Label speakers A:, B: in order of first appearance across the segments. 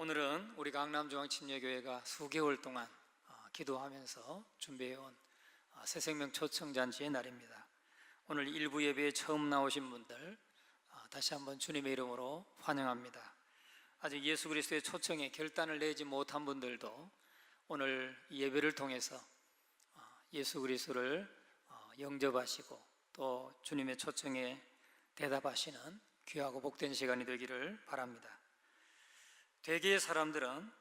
A: 오늘은 우리 강남중앙침례교회가 수개월 동안 기도하면서 준비해온 새생명 초청잔치의 날입니다. 오늘 일부 예배에 처음 나오신 분들 다시 한번 주님의 이름으로 환영합니다. 아직 예수 그리스도의 초청에 결단을 내지 못한 분들도 오늘 예배를 통해서 예수 그리스도를 영접하시고 또 주님의 초청에 대답하시는 귀하고 복된 시간이 되기를 바랍니다. 대개의 사람들은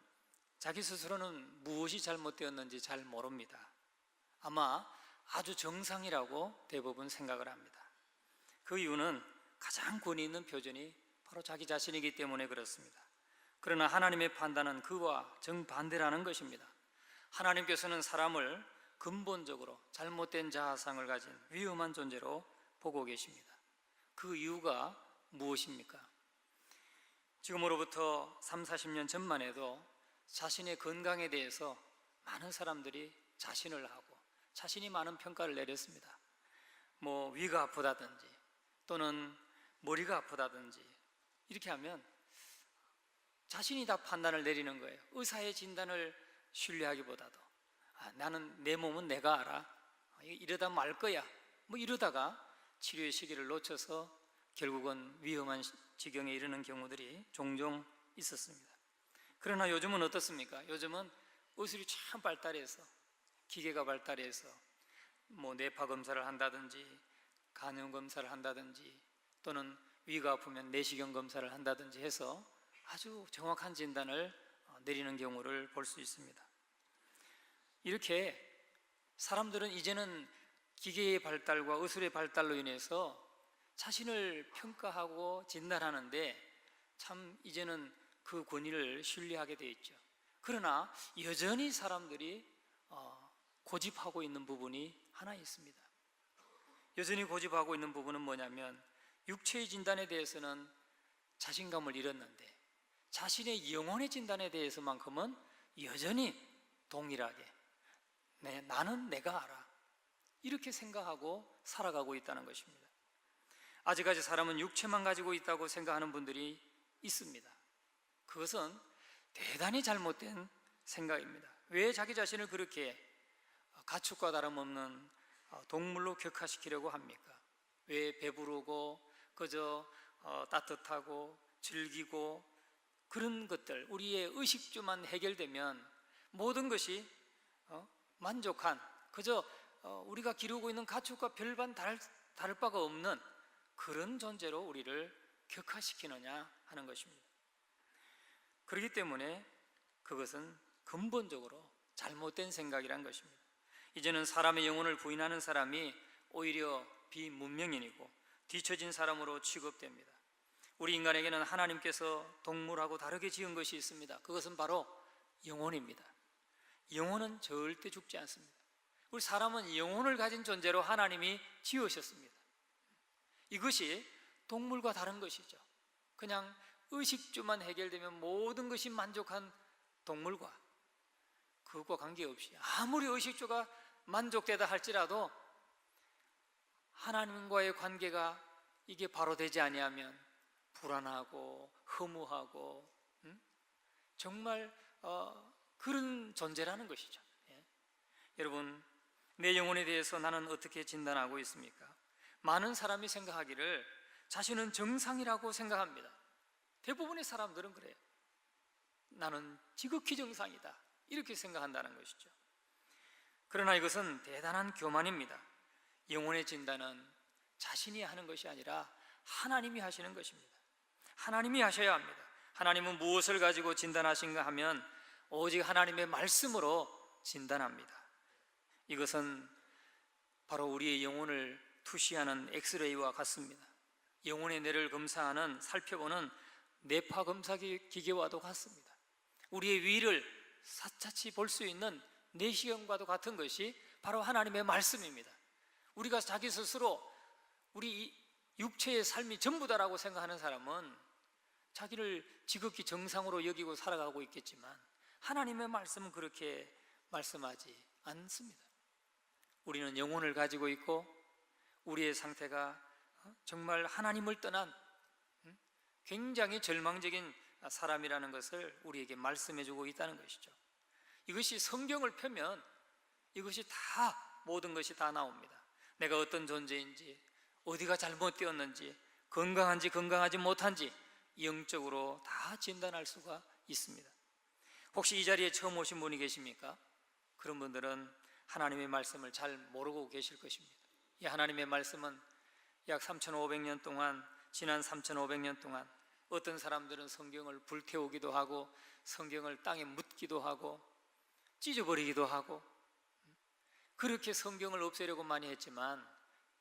A: 자기 스스로는 무엇이 잘못되었는지 잘 모릅니다. 아마 아주 정상이라고 대부분 생각을 합니다. 그 이유는 가장 권위 있는 표준이 바로 자기 자신이기 때문에 그렇습니다. 그러나 하나님의 판단은 그와 정반대라는 것입니다. 하나님께서는 사람을 근본적으로 잘못된 자아상을 가진 위험한 존재로 보고 계십니다. 그 이유가 무엇입니까? 지금으로부터 30-40년 전만 해도 자신의 건강에 대해서 많은 사람들이 자신을 하고 자신이 많은 평가를 내렸습니다. 위가 아프다든지 또는 머리가 아프다든지 이렇게 하면 자신이 다 판단을 내리는 거예요. 의사의 진단을 신뢰하기보다도 나는 내 몸은 내가 알아, 이러다 말 거야, 이러다가 치료의 시기를 놓쳐서 결국은 위험한 지경에 이르는 경우들이 종종 있었습니다. 그러나 요즘은 어떻습니까? 요즘은 의술이 참 발달해서, 기계가 발달해서 뇌파 검사를 한다든지 간염 검사를 한다든지 또는 위가 아프면 내시경 검사를 한다든지 해서 아주 정확한 진단을 내리는 경우를 볼 수 있습니다. 이렇게 사람들은 이제는 기계의 발달과 의술의 발달로 인해서 자신을 평가하고 진단하는데 참 이제는 그 권위를 신뢰하게 되어 있죠. 그러나 여전히 사람들이 고집하고 있는 부분이 하나 있습니다. 여전히 고집하고 있는 부분은 뭐냐면, 육체의 진단에 대해서는 자신감을 잃었는데 자신의 영혼의 진단에 대해서만큼은 여전히 동일하게 나는 내가 알아, 이렇게 생각하고 살아가고 있다는 것입니다. 아직까지 사람은 육체만 가지고 있다고 생각하는 분들이 있습니다. 그것은 대단히 잘못된 생각입니다. 왜 자기 자신을 그렇게 가축과 다름없는 동물로 격화시키려고 합니까? 왜 배부르고 그저 따뜻하고 즐기고 그런 것들, 우리의 의식주만 해결되면 모든 것이 만족한, 그저 우리가 기르고 있는 가축과 별반 다를 바가 없는 그런 존재로 우리를 격화시키느냐 하는 것입니다. 그렇기 때문에 그것은 근본적으로 잘못된 생각이란 것입니다. 이제는 사람의 영혼을 부인하는 사람이 오히려 비문명인이고 뒤처진 사람으로 취급됩니다. 우리 인간에게는 하나님께서 동물하고 다르게 지은 것이 있습니다. 그것은 바로 영혼입니다. 영혼은 절대 죽지 않습니다. 우리 사람은 영혼을 가진 존재로 하나님이 지으셨습니다. 이것이 동물과 다른 것이죠. 그냥 의식주만 해결되면 모든 것이 만족한 동물과 그것과 관계없이 아무리 의식주가 만족되다 할지라도 하나님과의 관계가 이게 바로 되지 아니하면 불안하고 허무하고 정말 그런 존재라는 것이죠. 여러분, 내 영혼에 대해서 나는 어떻게 진단하고 있습니까? 많은 사람이 생각하기를 자신은 정상이라고 생각합니다. 대부분의 사람들은 그래요. 나는 지극히 정상이다, 이렇게 생각한다는 것이죠. 그러나 이것은 대단한 교만입니다. 영혼의 진단은 자신이 하는 것이 아니라 하나님이 하시는 것입니다. 하나님이 하셔야 합니다. 하나님은 무엇을 가지고 진단하신가 하면 오직 하나님의 말씀으로 진단합니다. 이것은 바로 우리의 영혼을 투시하는 엑스레이와 같습니다. 영혼의 뇌를 살펴보는 뇌파 검사 기계와도 같습니다. 우리의 위를 사차치 볼 수 있는 내시경과도 같은 것이 바로 하나님의 말씀입니다. 우리가 자기 스스로 우리 육체의 삶이 전부다라고 생각하는 사람은 자기를 지극히 정상으로 여기고 살아가고 있겠지만 하나님의 말씀은 그렇게 말씀하지 않습니다. 우리는 영혼을 가지고 있고 우리의 상태가 정말 하나님을 떠난 굉장히 절망적인 사람이라는 것을 우리에게 말씀해 주고 있다는 것이죠. 이것이 성경을 펴면 이것이 다, 모든 것이 다 나옵니다. 내가 어떤 존재인지, 어디가 잘못되었는지, 건강한지 건강하지 못한지 영적으로 다 진단할 수가 있습니다. 혹시 이 자리에 처음 오신 분이 계십니까? 그런 분들은 하나님의 말씀을 잘 모르고 계실 것입니다. 이 하나님의 말씀은 약 3,500년 동안, 지난 3,500년 동안 어떤 사람들은 성경을 불태우기도 하고 성경을 땅에 묻기도 하고 찢어버리기도 하고 그렇게 성경을 없애려고 많이 했지만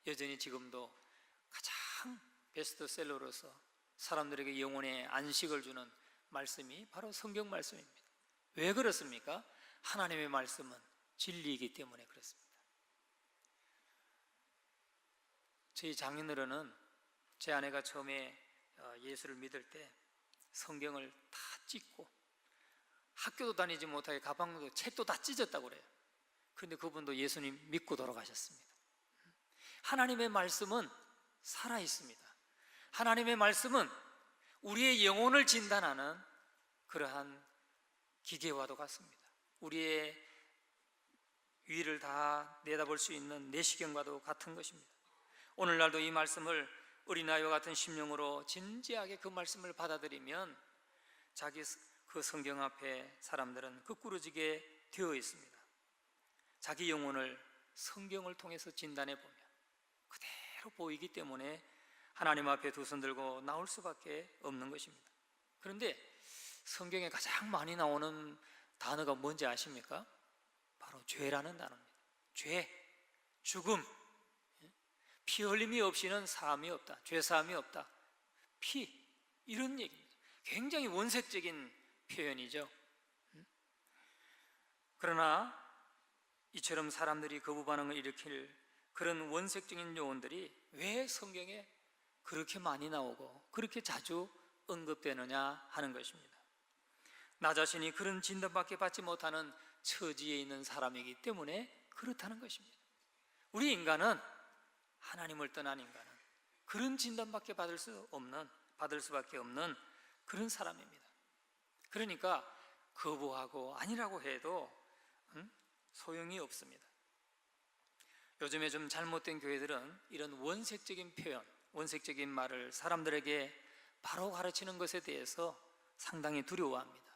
A: 여전히 지금도 가장 베스트셀러로서 사람들에게 영혼의 안식을 주는 말씀이 바로 성경 말씀입니다. 왜 그렇습니까? 하나님의 말씀은 진리이기 때문에 그렇습니다. 저희 장인어른은 제 아내가 처음에 예수를 믿을 때 성경을 다 찢고 학교도 다니지 못하게 가방도 책도 다 찢었다고 그래요. 그런데 그분도 예수님 믿고 돌아가셨습니다. 하나님의 말씀은 살아있습니다. 하나님의 말씀은 우리의 영혼을 진단하는 그러한 기계와도 같습니다. 우리의 위를 다 내다볼 수 있는 내시경과도 같은 것입니다. 오늘날도 이 말씀을 어린아이와 같은 심령으로 진지하게 그 말씀을 받아들이면 자기 그 성경 앞에 사람들은 거꾸러지게 되어 있습니다. 자기 영혼을 성경을 통해서 진단해 보면 그대로 보이기 때문에 하나님 앞에 두 손 들고 나올 수밖에 없는 것입니다. 그런데 성경에 가장 많이 나오는 단어가 뭔지 아십니까? 바로 죄라는 단어입니다. 죄, 죽음, 피 흘림이 없이는 사함이 없다, 죄 사함이 없다, 피, 이런 얘기입니다. 굉장히 원색적인 표현이죠. 그러나 이처럼 사람들이 거부 반응을 일으킬 그런 원색적인 요원들이 왜 성경에 그렇게 많이 나오고 그렇게 자주 언급되느냐 하는 것입니다. 나 자신이 그런 진단밖에 받지 못하는 처지에 있는 사람이기 때문에 그렇다는 것입니다. 우리 인간은, 하나님을 떠난 인간은 그런 진단밖에 받을 수밖에 없는 그런 사람입니다. 그러니까 거부하고 아니라고 해도 소용이 없습니다. 요즘에 좀 잘못된 교회들은 이런 원색적인 표현, 원색적인 말을 사람들에게 바로 가르치는 것에 대해서 상당히 두려워합니다.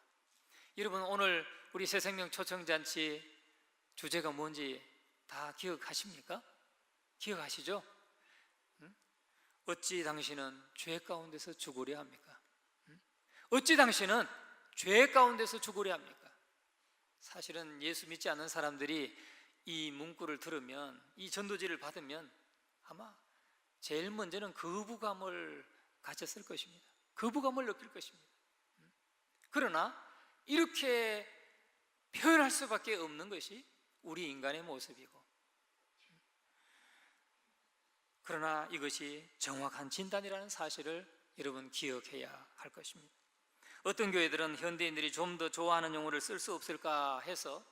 A: 여러분, 오늘 우리 새생명 초청잔치 주제가 뭔지 다 기억하십니까? 기억하시죠? 어찌 당신은 죄 가운데서 죽으려 합니까? 어찌 당신은 죄 가운데서 죽으려 합니까? 사실은 예수 믿지 않는 사람들이 이 문구를 들으면, 이 전도지를 받으면 아마 제일 먼저는 거부감을 가졌을 것입니다. 거부감을 느낄 것입니다. 그러나 이렇게 표현할 수밖에 없는 것이 우리 인간의 모습이고, 그러나 이것이 정확한 진단이라는 사실을 여러분 기억해야 할 것입니다. 어떤 교회들은 현대인들이 좀 더 좋아하는 용어를 쓸 수 없을까 해서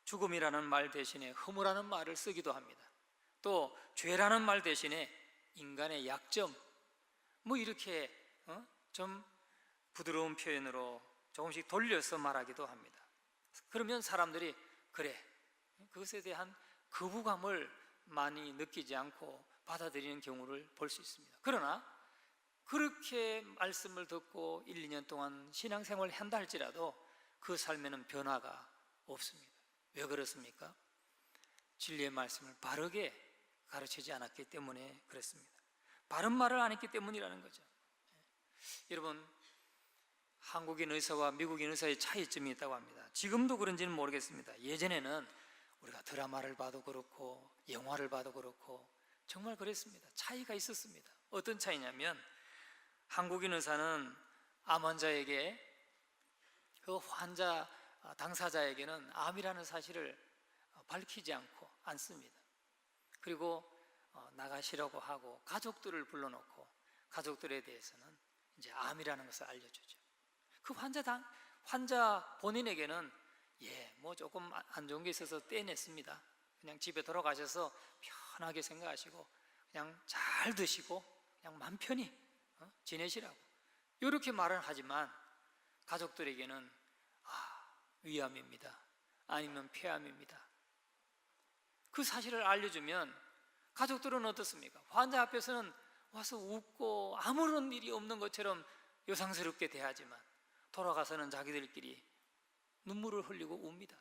A: 죽음이라는 말 대신에 허무라는 말을 쓰기도 합니다. 또 죄라는 말 대신에 인간의 약점, 이렇게 좀 부드러운 표현으로 조금씩 돌려서 말하기도 합니다. 그러면 사람들이 그래, 그것에 대한 거부감을 많이 느끼지 않고 받아들이는 경우를 볼 수 있습니다. 그러나 그렇게 말씀을 듣고 1, 2년 동안 신앙생활을 한다 할지라도 그 삶에는 변화가 없습니다. 왜 그렇습니까? 진리의 말씀을 바르게 가르치지 않았기 때문에 그렇습니다. 바른 말을 안 했기 때문이라는 거죠. 여러분, 한국인 의사와 미국인 의사의 차이점이 있다고 합니다. 지금도 그런지는 모르겠습니다. 예전에는 우리가 드라마를 봐도 그렇고 영화를 봐도 그렇고 정말 그랬습니다. 차이가 있었습니다. 어떤 차이냐면, 한국인 의사는 암 환자에게, 그 환자 당사자에게는 암이라는 사실을 밝히지 않습니다. 그리고 나가시라고 하고 가족들을 불러놓고 가족들에 대해서는 이제 암이라는 것을 알려주죠. 그 환자 본인에게는 조금 안 좋은 게 있어서 떼냈습니다. 그냥 집에 돌아가셔서 편하게 생각하시고 그냥 잘 드시고 그냥 맘 편히 지내시라고, 이렇게 말은 하지만 가족들에게는 위암입니다, 아니면 폐암입니다. 그 사실을 알려주면 가족들은 어떻습니까? 환자 앞에서는 와서 웃고 아무런 일이 없는 것처럼 요상스럽게 대하지만 돌아가서는 자기들끼리 눈물을 흘리고 웁니다.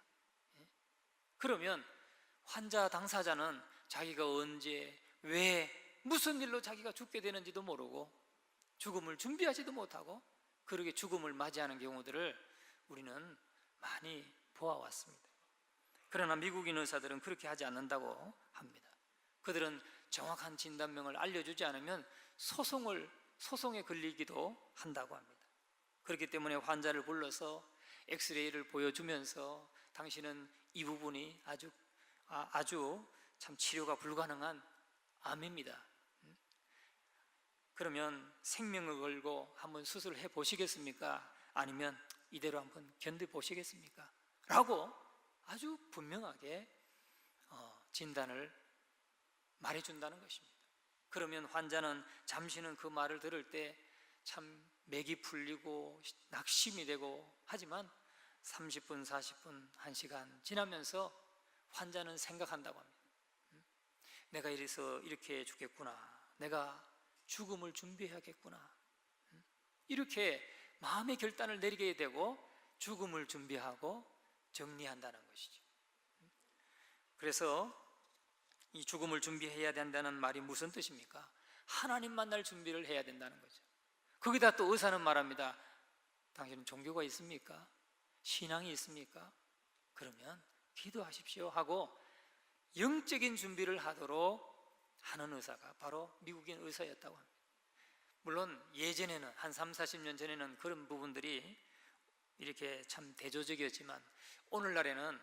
A: 그러면 환자 당사자는 자기가 언제, 왜, 무슨 일로 자기가 죽게 되는지도 모르고 죽음을 준비하지도 못하고 그렇게 죽음을 맞이하는 경우들을 우리는 많이 보아왔습니다. 그러나 미국인 의사들은 그렇게 하지 않는다고 합니다. 그들은 정확한 진단명을 알려주지 않으면 소송에 걸리기도 한다고 합니다. 그렇기 때문에 환자를 불러서 엑스레이를 보여주면서 당신은 이 부분이 아주 참 치료가 불가능한 암입니다. 그러면 생명을 걸고 한번 수술해 보시겠습니까? 아니면 이대로 한번 견뎌 보시겠습니까? 라고 아주 분명하게 진단을 말해준다는 것입니다. 그러면 환자는 잠시는 그 말을 들을 때 참 맥이 풀리고 낙심이 되고 하지만 30분, 40분, 1시간 지나면서 환자는 생각한다고 합니다. 내가 이래서 이렇게 죽겠구나, 내가 죽음을 준비해야겠구나, 이렇게 마음의 결단을 내리게 되고 죽음을 준비하고 정리한다는 것이죠. 그래서 이 죽음을 준비해야 된다는 말이 무슨 뜻입니까? 하나님 만날 준비를 해야 된다는 거죠. 거기다 또 의사는 말합니다. 당신은 종교가 있습니까? 신앙이 있습니까? 그러면 기도하십시오 하고 영적인 준비를 하도록 하는 의사가 바로 미국인 의사였다고 합니다. 물론 예전에는 한 3, 40년 전에는 그런 부분들이 이렇게 참 대조적이었지만 오늘날에는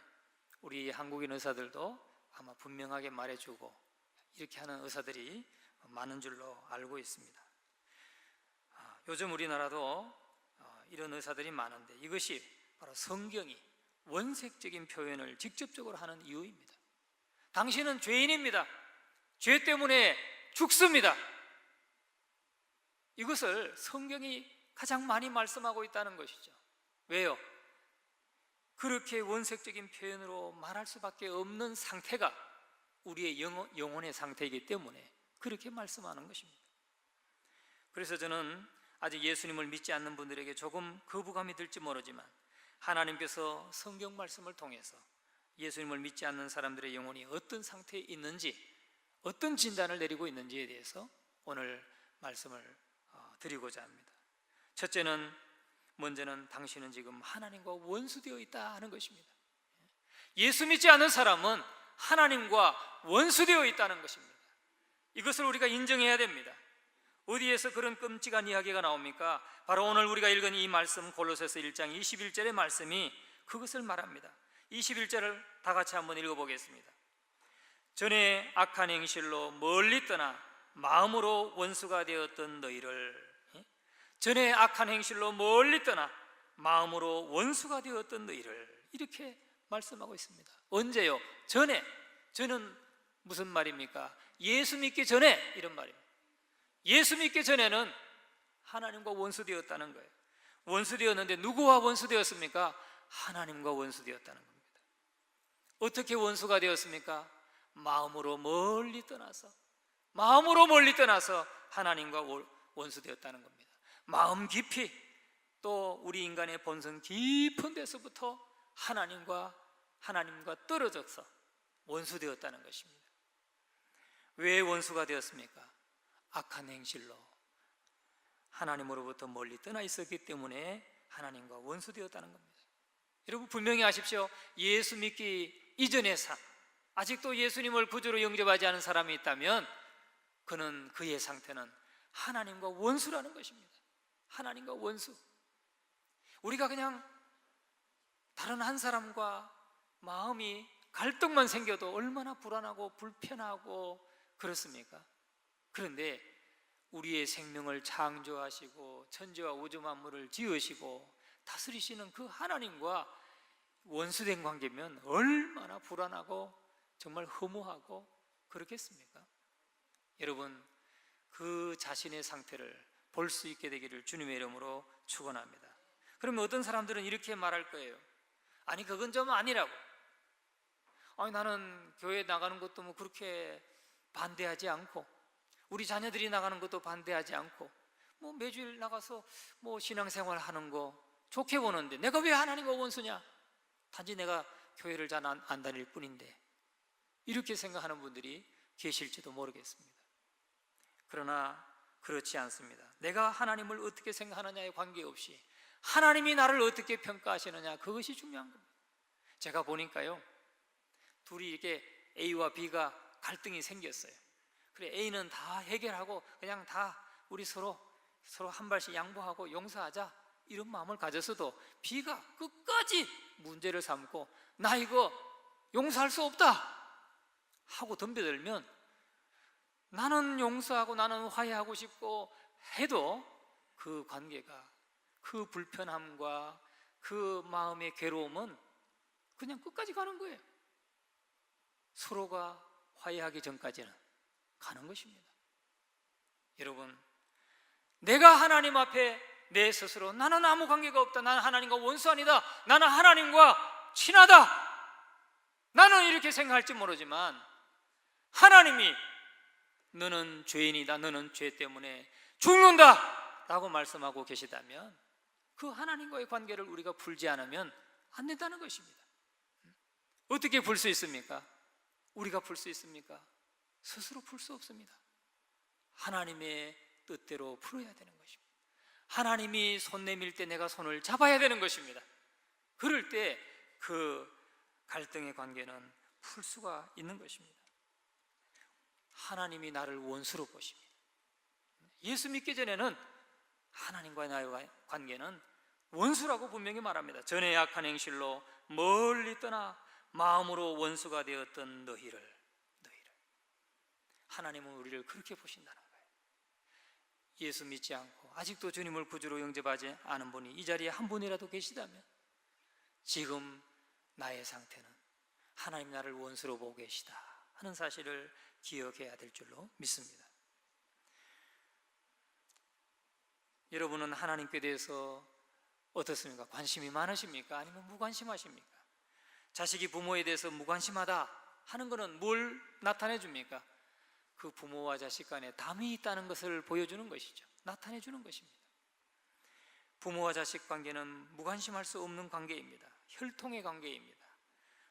A: 우리 한국인 의사들도 아마 분명하게 말해주고 이렇게 하는 의사들이 많은 줄로 알고 있습니다. 요즘 우리나라도 이런 의사들이 많은데 이것이 바로 성경이 원색적인 표현을 직접적으로 하는 이유입니다. 당신은 죄인입니다. 죄 때문에 죽습니다. 이것을 성경이 가장 많이 말씀하고 있다는 것이죠. 왜요? 그렇게 원색적인 표현으로 말할 수밖에 없는 상태가 우리의 영혼의 상태이기 때문에 그렇게 말씀하는 것입니다. 그래서 저는 아직 예수님을 믿지 않는 분들에게 조금 거부감이 들지 모르지만 하나님께서 성경 말씀을 통해서 예수님을 믿지 않는 사람들의 영혼이 어떤 상태에 있는지, 어떤 진단을 내리고 있는지에 대해서 오늘 말씀을 드리고자 합니다. 첫째는, 먼저는 당신은 지금 하나님과 원수되어 있다 하는 것입니다. 예수 믿지 않는 사람은 하나님과 원수되어 있다는 것입니다. 이것을 우리가 인정해야 됩니다. 어디에서 그런 끔찍한 이야기가 나옵니까? 바로 오늘 우리가 읽은 이 말씀, 골로새서 1장 21절의 말씀이 그것을 말합니다. 21절을 다 같이 한번 읽어보겠습니다. 전에 악한 행실로 멀리 떠나 마음으로 원수가 되었던 너희를, 전에 악한 행실로 멀리 떠나 마음으로 원수가 되었던 너희를, 이렇게 말씀하고 있습니다. 언제요? 전에. 저는 무슨 말입니까? 예수 믿기 전에, 이런 말입니다. 예수 믿기 전에는 하나님과 원수되었다는 거예요. 원수되었는데 누구와 원수되었습니까? 하나님과 원수되었다는 겁니다. 어떻게 원수가 되었습니까? 마음으로 멀리 떠나서 하나님과 원수되었다는 겁니다. 마음 깊이, 또 우리 인간의 본성 깊은 데서부터 하나님과 떨어져서 원수되었다는 것입니다. 왜 원수가 되었습니까? 악한 행실로 하나님으로부터 멀리 떠나 있었기 때문에 하나님과 원수되었다는 겁니다. 여러분 분명히 아십시오. 예수 믿기 이전의 삶, 아직도 예수님을 구주로 영접하지 않은 사람이 있다면 그의 상태는 하나님과 원수라는 것입니다. 하나님과 원수. 우리가 그냥 다른 한 사람과 마음이 갈등만 생겨도 얼마나 불안하고 불편하고 그렇습니까? 그런데 우리의 생명을 창조하시고 천지와 우주 만물을 지으시고 다스리시는 그 하나님과 원수된 관계면 얼마나 불안하고 정말 허무하고 그렇겠습니까? 여러분, 그 자신의 상태를 볼 수 있게 되기를 주님의 이름으로 축원합니다. 그러면 어떤 사람들은 이렇게 말할 거예요. 아니 그건 좀 아니라고. 아니 나는 교회 나가는 것도 뭐 그렇게 반대하지 않고, 우리 자녀들이 나가는 것도 반대하지 않고, 뭐 매주일 나가서 뭐 신앙생활 하는 거 좋게 보는데 내가 왜 하나님과 원수냐? 단지 내가 교회를 잘 안 다닐 뿐인데, 이렇게 생각하는 분들이 계실지도 모르겠습니다. 그러나 그렇지 않습니다. 내가 하나님을 어떻게 생각하느냐에 관계없이 하나님이 나를 어떻게 평가하시느냐, 그것이 중요한 겁니다. 제가 보니까요, 둘이 이렇게 A와 B가 갈등이 생겼어요. 그래 A는 다 해결하고 그냥 다 우리 서로 한 발씩 양보하고 용서하자, 이런 마음을 가졌어도 B가 끝까지 문제를 삼고 나 이거 용서할 수 없다 하고 덤벼들면, 나는 용서하고 나는 화해하고 싶고 해도 그 관계가, 그 불편함과 그 마음의 괴로움은 그냥 끝까지 가는 거예요. 서로가 화해하기 전까지는 가는 것입니다. 여러분, 내가 하나님 앞에 내 스스로 나는 아무 관계가 없다, 나는 하나님과 원수 아니다, 나는 하나님과 친하다, 나는 이렇게 생각할지 모르지만 하나님이 너는 죄인이다, 너는 죄 때문에 죽는다 라고 말씀하고 계시다면, 그 하나님과의 관계를 우리가 풀지 않으면 안 된다는 것입니다. 어떻게 풀 수 있습니까? 우리가 풀 수 있습니까? 스스로 풀 수 없습니다. 하나님의 뜻대로 풀어야 되는 것입니다. 하나님이 손 내밀 때 내가 손을 잡아야 되는 것입니다. 그럴 때 그 갈등의 관계는 풀 수가 있는 것입니다. 하나님이 나를 원수로 보십니다. 예수 믿기 전에는 하나님과의 나의 관계는 원수라고 분명히 말합니다. 전에 악한 행실로 멀리 떠나 마음으로 원수가 되었던 너희를 하나님은 우리를 그렇게 보신다는 거예요. 예수 믿지 않고 아직도 주님을 구주로 영접하지 않은 분이 이 자리에 한 분이라도 계시다면, 지금 나의 상태는 하나님 나를 원수로 보고 계시다 하는 사실을 기억해야 될 줄로 믿습니다. 여러분은 하나님께 대해서 어떻습니까? 관심이 많으십니까? 아니면 무관심하십니까? 자식이 부모에 대해서 무관심하다 하는 것은 뭘 나타내 줍니까? 그 부모와 자식 간에 담이 있다는 것을 보여주는 것이죠. 나타내 주는 것입니다. 부모와 자식 관계는 무관심할 수 없는 관계입니다. 혈통의 관계입니다.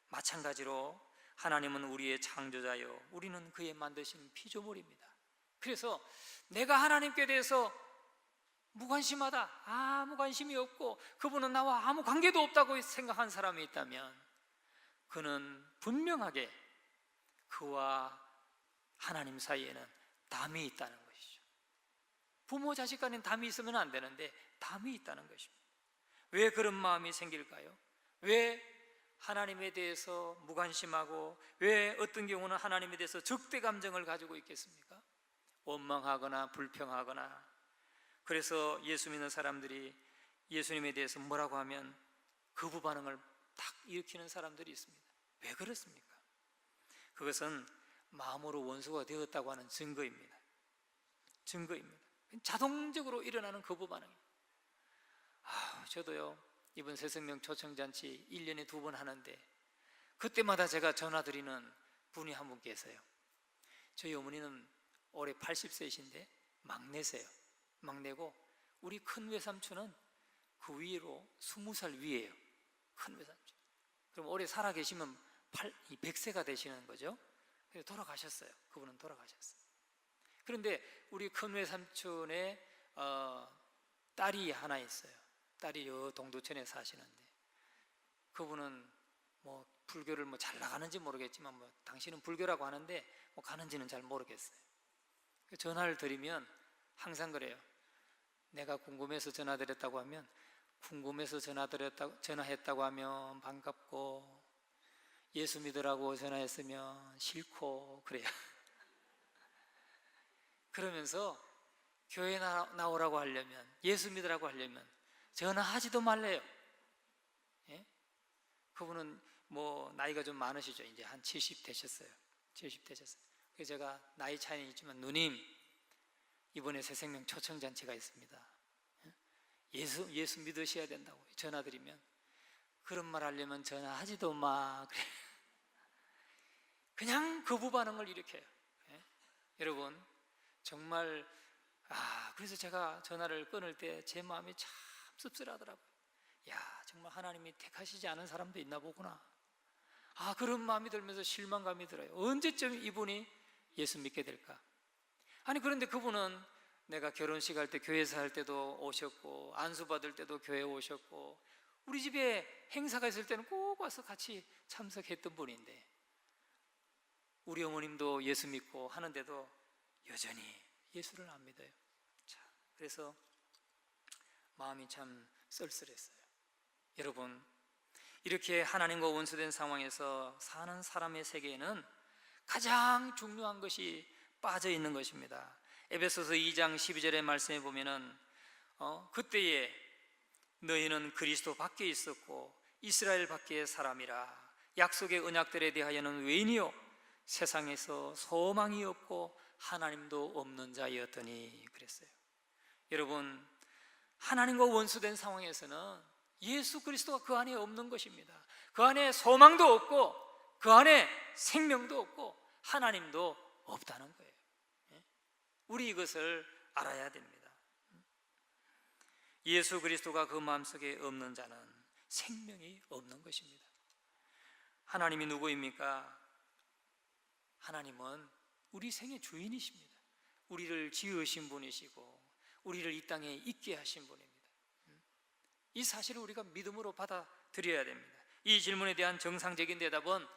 A: 마찬가지로 하나님은 우리의 창조자요, 우리는 그의 만드신 피조물입니다. 그래서 내가 하나님께 대해서 무관심하다, 아무 관심이 없고 그분은 나와 아무 관계도 없다고 생각한 사람이 있다면, 그는 분명하게 그와 하나님 사이에는 담이 있다는 것이죠. 부모 자식 간에는 담이 있으면 안 되는데 담이 있다는 것입니다. 왜 그런 마음이 생길까요? 왜 하나님에 대해서 무관심하고, 왜 어떤 경우는 하나님에 대해서 적대 감정을 가지고 있겠습니까? 원망하거나 불평하거나. 그래서 예수 믿는 사람들이 예수님에 대해서 뭐라고 하면 거부 반응을 딱 일으키는 사람들이 있습니다. 왜 그렇습니까? 그것은 마음으로 원수가 되었다고 하는 증거입니다. 자동적으로 일어나는 거부 반응입니다. 저도요, 이번 새생명 초청잔치 1년에 2번 하는데 그때마다 제가 전화드리는 분이 한 분 계세요. 저희 어머니는 올해 80세이신데 막내세요. 막내고 우리 큰 외삼촌은 그 위로 20살 위에요. 큰 외삼촌. 그럼 올해 살아계시면 100세가 되시는 거죠. 그래서 돌아가셨어요. 그분은 돌아가셨어요. 그런데 우리 큰 외삼촌의 딸이 하나 있어요. 딸이 동두천에 사시는데, 그분은 뭐 불교를 뭐 잘 나가는지 모르겠지만, 뭐 당신은 불교라고 하는데 뭐 가는지는 잘 모르겠어요. 전화를 드리면 항상 그래요. 내가 궁금해서 전화드렸다고 하면, 궁금해서 전화했다고 하면 반갑고, 예수 믿으라고 전화했으면 싫고 그래요. 그러면서 교회 나오라고 하려면, 예수 믿으라고 하려면 전화하지도 말래요. 예? 그분은 뭐 나이가 좀 많으시죠. 이제 한 70 되셨어요. 70 되셨어요. 그래서 제가 나이 차이는 있지만, 누님 이번에 새생명 초청잔치가 있습니다. 예수 믿으셔야 된다고 전화드리면, 그런 말 하려면 전화하지도 마, 그래. 그냥 거부 반응을 일으켜요. 여러분, 정말 그래서 제가 전화를 끊을 때 제 마음이 참 씁쓸하더라고요. 야, 정말 하나님이 택하시지 않은 사람도 있나 보구나. 그런 마음이 들면서 실망감이 들어요. 언제쯤 이분이 예수 믿게 될까? 아니, 그런데 그분은 내가 결혼식 할 때 교회에서 할 때도 오셨고, 안수 받을 때도 교회에 오셨고, 우리 집에 행사가 있을 때는 꼭 와서 같이 참석했던 분인데, 우리 어머님도 예수 믿고 하는데도 여전히 예수를 안 믿어요. 자, 그래서 마음이 참 쓸쓸했어요. 여러분, 이렇게 하나님과 원수된 상황에서 사는 사람의 세계에는 가장 중요한 것이 빠져 있는 것입니다. 에베소서 2장 12절의 말씀에 보면은 그때에 너희는 그리스도 밖에 있었고 이스라엘 밖의 사람이라, 약속의 언약들에 대하여는 외인이요 세상에서 소망이 없고 하나님도 없는 자였더니 그랬어요. 여러분, 하나님과 원수된 상황에서는 예수 그리스도가 그 안에 없는 것입니다. 그 안에 소망도 없고 그 안에 생명도 없고 하나님도 없다는 거예요. 우리 이것을 알아야 됩니다. 예수 그리스도가 그 마음속에 없는 자는 생명이 없는 것입니다. 하나님이 누구입니까? 하나님은 우리 생의 주인이십니다. 우리를 지으신 분이시고 우리를 이 땅에 있게 하신 분입니다. 이 사실을 우리가 믿음으로 받아들여야 됩니다. 이 질문에 대한 정상적인 대답은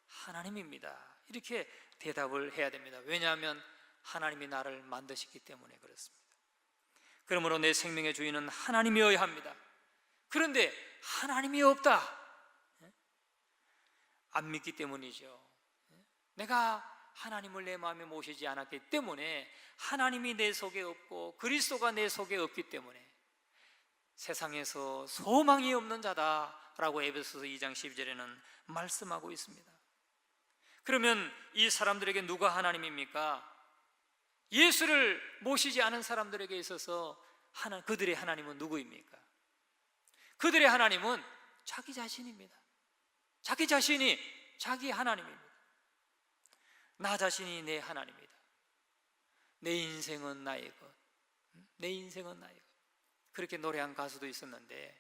A: 하나님입니다. 이렇게 대답을 해야 됩니다. 왜냐하면 하나님이 나를 만드셨기 때문에 그렇습니다. 그러므로 내 생명의 주인은 하나님이어야 합니다. 그런데 하나님이 없다, 안 믿기 때문이죠. 내가 하나님을 내 마음에 모시지 않았기 때문에, 하나님이 내 속에 없고 그리스도가 내 속에 없기 때문에 세상에서 소망이 없는 자다라고 에베소서 2장 12절에는 말씀하고 있습니다. 그러면 이 사람들에게 누가 하나님입니까? 예수를 모시지 않은 사람들에게 있어서 그들의 하나님은 누구입니까? 그들의 하나님은 자기 자신입니다. 자기 자신이 자기 하나님입니다. 나 자신이 내 하나님이다. 내 인생은 나의 것, 내 인생은 나의 것. 그렇게 노래한 가수도 있었는데,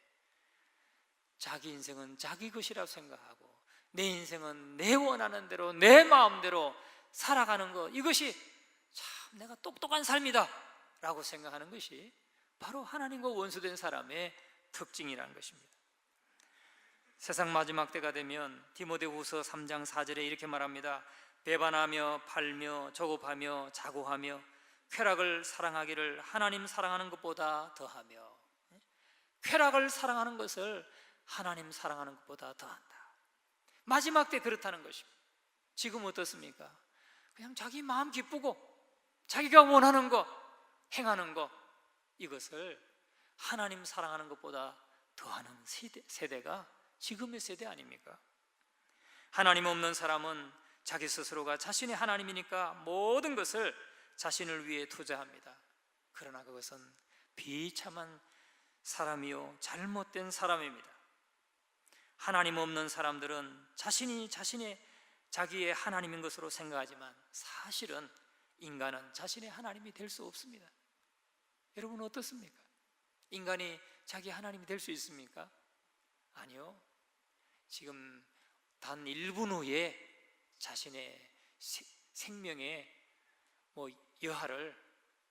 A: 자기 인생은 자기 것이라고 생각하고 내 인생은 내 원하는 대로 내 마음대로 살아가는 것, 이것이 참 내가 똑똑한 삶이다 라고 생각하는 것이 바로 하나님과 원수된 사람의 특징이라는 것입니다. 세상 마지막 때가 되면 디모데후서 3장 4절에 이렇게 말합니다. 배반하며 팔며 조급하며 자고하며 쾌락을 사랑하기를 하나님 사랑하는 것보다 더하며, 쾌락을 사랑하는 것을 하나님 사랑하는 것보다 더한다. 마지막 때 그렇다는 것입니다. 지금 어떻습니까? 그냥 자기 마음 기쁘고 자기가 원하는 것, 행하는 것, 이것을 하나님 사랑하는 것보다 더하는 세대가 지금의 세대 아닙니까? 하나님 없는 사람은 자기 스스로가 자신이 하나님이니까 모든 것을 자신을 위해 투자합니다. 그러나 그것은 비참한 사람이요 잘못된 사람입니다. 하나님 없는 사람들은 자신이 자기의 하나님인 것으로 생각하지만 사실은 인간은 자신의 하나님이 될 수 없습니다. 여러분 어떻습니까? 인간이 자기 하나님이 될 수 있습니까? 아니요. 지금 단 1분 후에 자신의 생명의 여하를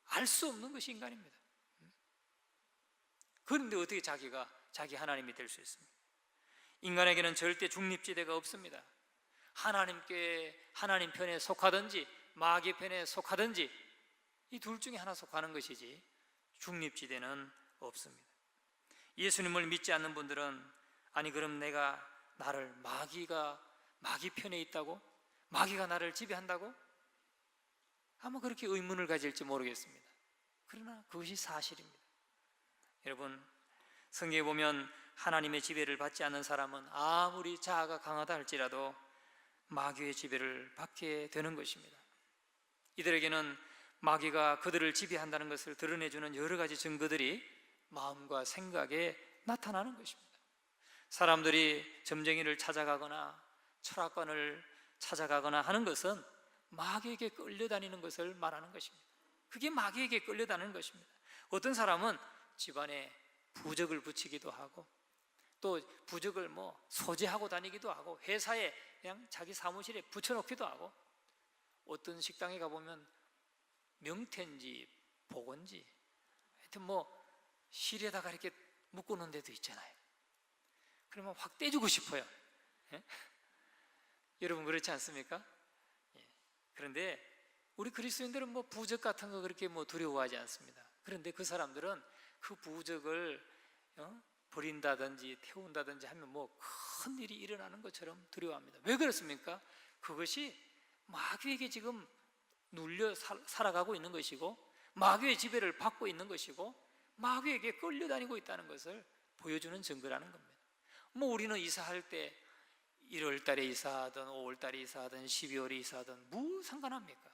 A: 알 수 없는 것이 인간입니다. 그런데 어떻게 자기가 자기 하나님이 될 수 있습니까? 인간에게는 절대 중립지대가 없습니다. 하나님 편에 속하든지 마귀 편에 속하든지 이 둘 중에 하나 속하는 것이지 중립지대는 없습니다. 예수님을 믿지 않는 분들은 아니 그럼 나를 마귀 편에 있다고? 마귀가 나를 지배한다고? 아마 그렇게 의문을 가질지 모르겠습니다. 그러나 그것이 사실입니다. 여러분, 성경에 보면 하나님의 지배를 받지 않는 사람은 아무리 자아가 강하다 할지라도 마귀의 지배를 받게 되는 것입니다. 이들에게는 마귀가 그들을 지배한다는 것을 드러내주는 여러 가지 증거들이 마음과 생각에 나타나는 것입니다. 사람들이 점쟁이를 찾아가거나 철학관을 찾아가거나 하는 것은 마귀에게 끌려다니는 것을 말하는 것입니다. 그게 마귀에게 끌려다니는 것입니다. 어떤 사람은 집안에 부적을 붙이기도 하고, 또 부적을 소지하고 다니기도 하고, 회사에 그냥 자기 사무실에 붙여놓기도 하고, 어떤 식당에 가보면 명태인지 복원지 하여튼 실에다가 이렇게 묶어놓은 데도 있잖아요. 그러면 확 떼주고 싶어요. 예? 여러분 그렇지 않습니까? 예. 그런데 우리 그리스도인들은 부적 같은 거 그렇게 두려워하지 않습니다. 그런데 그 사람들은 그 부적을 버린다든지 태운다든지 하면 큰 일이 일어나는 것처럼 두려워합니다. 왜 그렇습니까? 그것이 마귀에게 지금 눌려 살아가고 있는 것이고, 마귀의 지배를 받고 있는 것이고, 마귀에게 끌려다니고 있다는 것을 보여주는 증거라는 겁니다. 우리는 이사할 때 1월 달에 이사하든 5월 달에 이사하든 12월에 이사하든 뭐 상관합니까?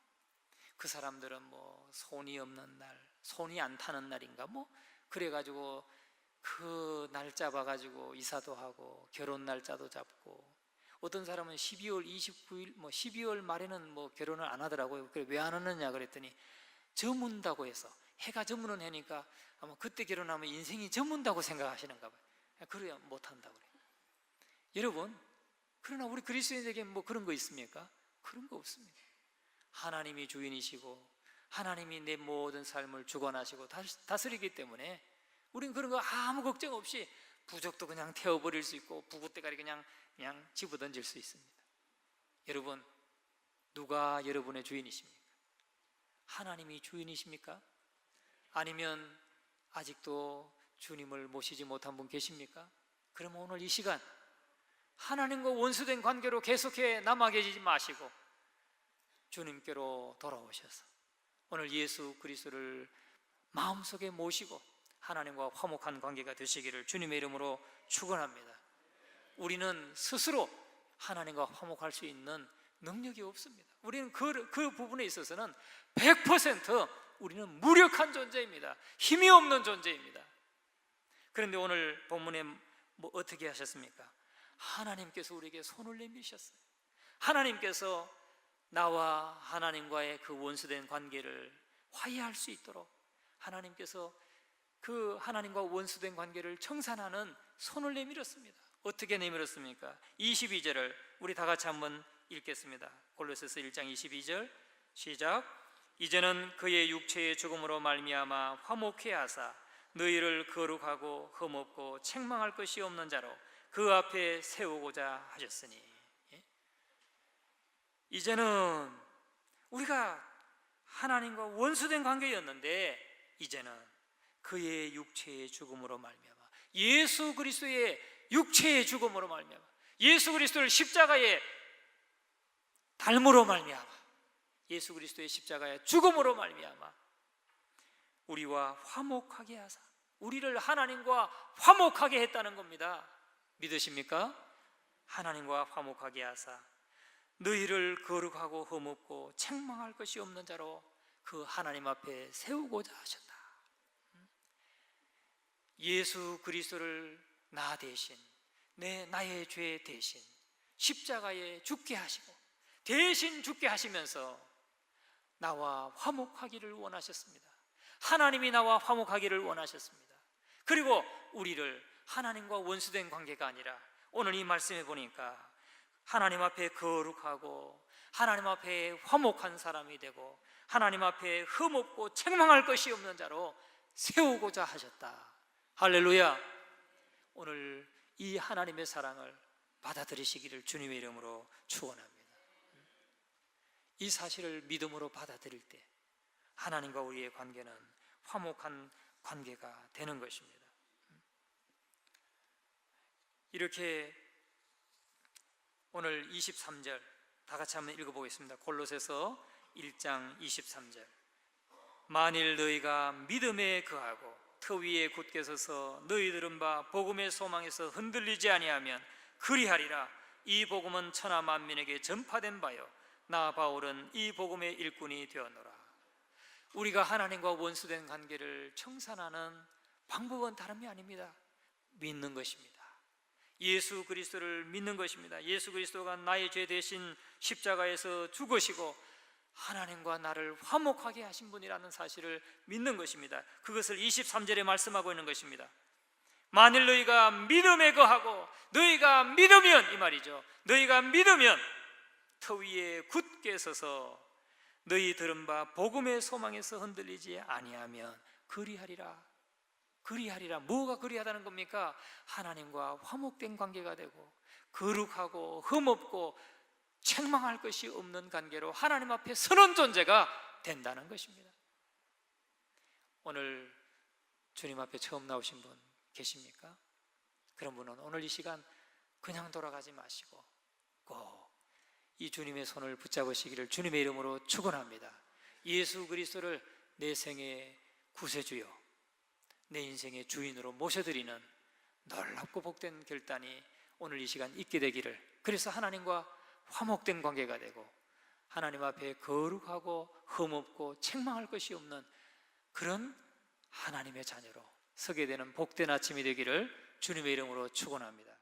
A: 그 사람들은 손이 없는 날, 손이 안 타는 날인가 그래가지고 그 날 잡아가지고 이사도 하고 결혼 날짜도 잡고, 어떤 사람은 12월 29일 12월 말에는 결혼을 안 하더라고요. 그래 왜 안 하느냐 그랬더니 저문다고 해서, 해가 저무는 해니까 아마 그때 결혼하면 인생이 저문다고 생각하시는가 봐요. 그래야 못 한다고 그래요. 여러분, 그러나 우리 그리스도인에게 그런 거 있습니까? 그런 거 없습니다. 하나님이 주인이시고 하나님이 내 모든 삶을 주관하시고 다스리기 때문에 우리는 그런 거 아무 걱정 없이 부적도 그냥 태워버릴 수 있고 부구대가리 그냥 집어던질 수 있습니다. 여러분, 누가 여러분의 주인이십니까? 하나님이 주인이십니까? 아니면 아직도 주님을 모시지 못한 분 계십니까? 그러면 오늘 이 시간 하나님과 원수된 관계로 계속해 남아 계시지 마시고 주님께로 돌아오셔서 오늘 예수 그리스도를 마음속에 모시고 하나님과 화목한 관계가 되시기를 주님의 이름으로 축원합니다. 우리는 스스로 하나님과 화목할 수 있는 능력이 없습니다. 우리는 그 부분에 있어서는 100% 우리는 무력한 존재입니다. 힘이 없는 존재입니다. 그런데 오늘 본문에 어떻게 하셨습니까? 하나님께서 우리에게 손을 내미셨어요. 하나님께서 나와 하나님과의 그 원수된 관계를 화해할 수 있도록 하나님께서 그 하나님과 원수된 관계를 청산하는 손을 내밀었습니다. 어떻게 내밀었습니까? 22절을 우리 다 같이 한번 읽겠습니다. 골로새서 1장 22절 시작. 이제는 그의 육체의 죽음으로 말미암아 화목케 하사 너희를 거룩하고 흠없고 책망할 것이 없는 자로 그 앞에 세우고자 하셨으니. 이제는 우리가 하나님과 원수된 관계였는데 이제는 그의 육체의 죽음으로 말미암아, 예수 그리스도의 육체의 죽음으로 말미암아, 예수 그리스도를 십자가에 달므로 말미암아, 예수 그리스도의 십자가의 죽음으로 말미암아 우리와 화목하게 하사, 우리를 하나님과 화목하게 했다는 겁니다. 믿으십니까? 하나님과 화목하게 하사 너희를 거룩하고 흠없고 책망할 것이 없는 자로 그 하나님 앞에 세우고자 하셨다. 예수 그리스도를 나 대신, 나의 죄 대신 십자가에 죽게 하시고 대신 죽게 하시면서 나와 화목하기를 원하셨습니다. 하나님이 나와 화목하기를 원하셨습니다. 그리고 우리를 하나님과 원수된 관계가 아니라 오늘 이 말씀에 보니까 하나님 앞에 거룩하고 하나님 앞에 화목한 사람이 되고 하나님 앞에 흠없고 책망할 것이 없는 자로 세우고자 하셨다. 할렐루야. 오늘 이 하나님의 사랑을 받아들이시기를 주님의 이름으로 축원합니다. 이 사실을 믿음으로 받아들일 때 하나님과 우리의 관계는 화목한 관계가 되는 것입니다. 이렇게 오늘 23절 다 같이 한번 읽어보겠습니다. 골로새서 1장 23절. 만일 너희가 믿음에 거하고 터 위에 굳게 서서 너희들은 바 복음의 소망에서 흔들리지 아니하면 그리하리라. 이 복음은 천하 만민에게 전파된 바요 나 바울은 이 복음의 일꾼이 되었노라. 우리가 하나님과 원수된 관계를 청산하는 방법은 다름이 아닙니다. 믿는 것입니다. 예수 그리스도를 믿는 것입니다. 예수 그리스도가 나의 죄 대신 십자가에서 죽으시고 하나님과 나를 화목하게 하신 분이라는 사실을 믿는 것입니다. 그것을 23절에 말씀하고 있는 것입니다. 만일 너희가 믿음에 거하고, 너희가 믿으면, 이 말이죠, 너희가 믿으면 터 위에 굳게 서서 너희 들은 바 복음의 소망에서 흔들리지 아니하면 그리하리라. 그리하리라. 뭐가 그리하다는 겁니까? 하나님과 화목된 관계가 되고 거룩하고 흠없고 책망할 것이 없는 관계로 하나님 앞에 서는 존재가 된다는 것입니다. 오늘 주님 앞에 처음 나오신 분 계십니까? 그런 분은 오늘 이 시간 그냥 돌아가지 마시고 꼭 이 주님의 손을 붙잡으시기를 주님의 이름으로 축원합니다. 예수 그리스도를 내 생의 구세주요, 내 인생의 주인으로 모셔드리는 놀랍고 복된 결단이 오늘 이 시간 있게 되기를, 그래서 하나님과 화목된 관계가 되고 하나님 앞에 거룩하고 흠없고 책망할 것이 없는 그런 하나님의 자녀로 서게 되는 복된 아침이 되기를 주님의 이름으로 축원합니다.